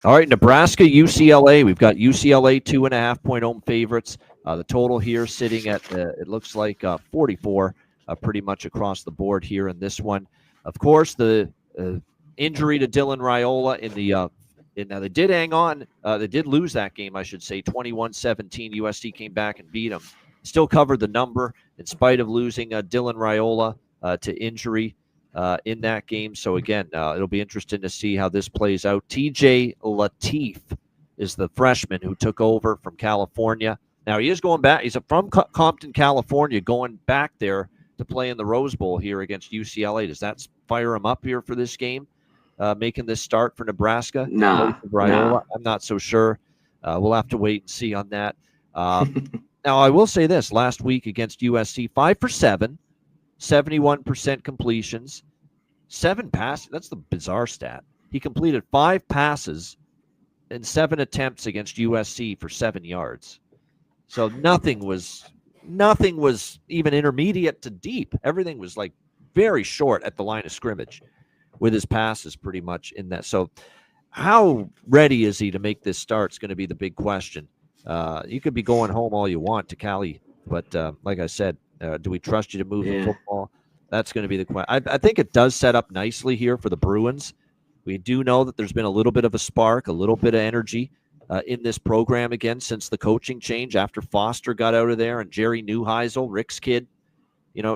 All right, Nebraska, UCLA. We've got UCLA 2.5-point home favorites. The total here sitting at, it looks like 44, pretty much across the board here in this one. Of course, the injury to Dylan Raiola in the now they did hang on. They did lose that game, I should say, 21-17. USC came back and beat them. Still covered the number in spite of losing Dylan Raiola to injury in that game. So, again, it'll be interesting to see how this plays out. TJ Lateef is the freshman who took over from California. Now, he is going back. He's from Compton, California, going back there to play in the Rose Bowl here against UCLA. Does that fire him up here for this game, making this start for Nebraska? Nah. I'm not so sure. We'll have to wait and see on that. Now, I will say this. Last week against USC, 5 for 7. 71% completions, 7 passes. That's the bizarre stat. He completed 5 passes in 7 attempts against USC for 7 yards. So nothing was even intermediate to deep. Everything was like very short at the line of scrimmage with his passes pretty much in that. So how ready is he to make this start is going to be the big question. You could be going home all you want to Cali, but like I said, do we trust you to move the football? That's going to be the question. I think it does set up nicely here for the Bruins. We do know that there's been a little bit of a spark, a little bit of energy in this program again since the coaching change after Foster got out of there and Jerry Neuheisel, Rick's kid,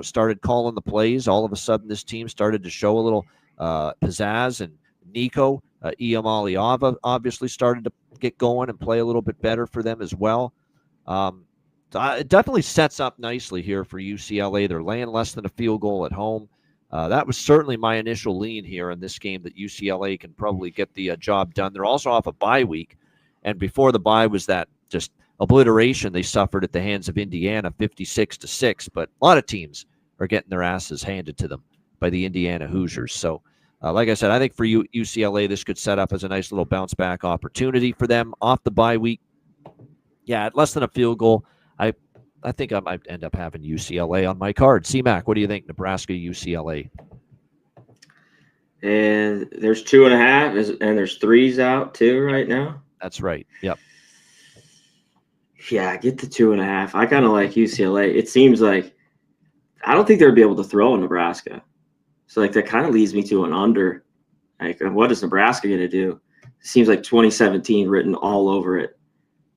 started calling the plays. All of a sudden, this team started to show a little pizzazz, and Nico Iamaleava obviously started to get going and play a little bit better for them as well. It definitely sets up nicely here for UCLA. They're laying less than a field goal at home. That was certainly my initial lean here in this game, that UCLA can probably get the job done. They're also off a bye week, and before the bye was that just obliteration they suffered at the hands of Indiana, 56-6. But a lot of teams are getting their asses handed to them by the Indiana Hoosiers. So, like I said, I think for UCLA, this could set up as a nice little bounce-back opportunity for them off the bye week. Yeah, at less than a field goal, I think I might end up having UCLA on my card. C-Mac, what do you think? Nebraska, UCLA. And there's 2.5, and there's 3s out too right now. That's right. Yep. Yeah, get the 2.5. I kind of like UCLA. It seems like I don't think they'll be able to throw in Nebraska. So, that kind of leads me to an under. What is Nebraska going to do? It seems like 2017 written all over it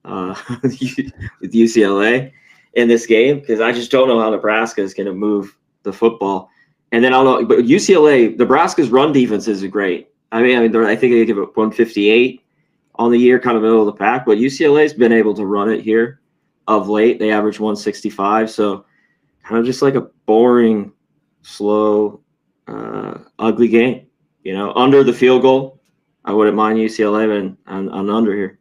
with UCLA in this game, because I just don't know how Nebraska is going to move the football. And then I don't know, but UCLA, Nebraska's run defense is great. I think they give it 158 on the year, kind of middle of the pack. But UCLA's been able to run it here of late. They average 165, so kind of just like a boring, slow, ugly game. Under the field goal, I wouldn't mind UCLA, and I'm under here.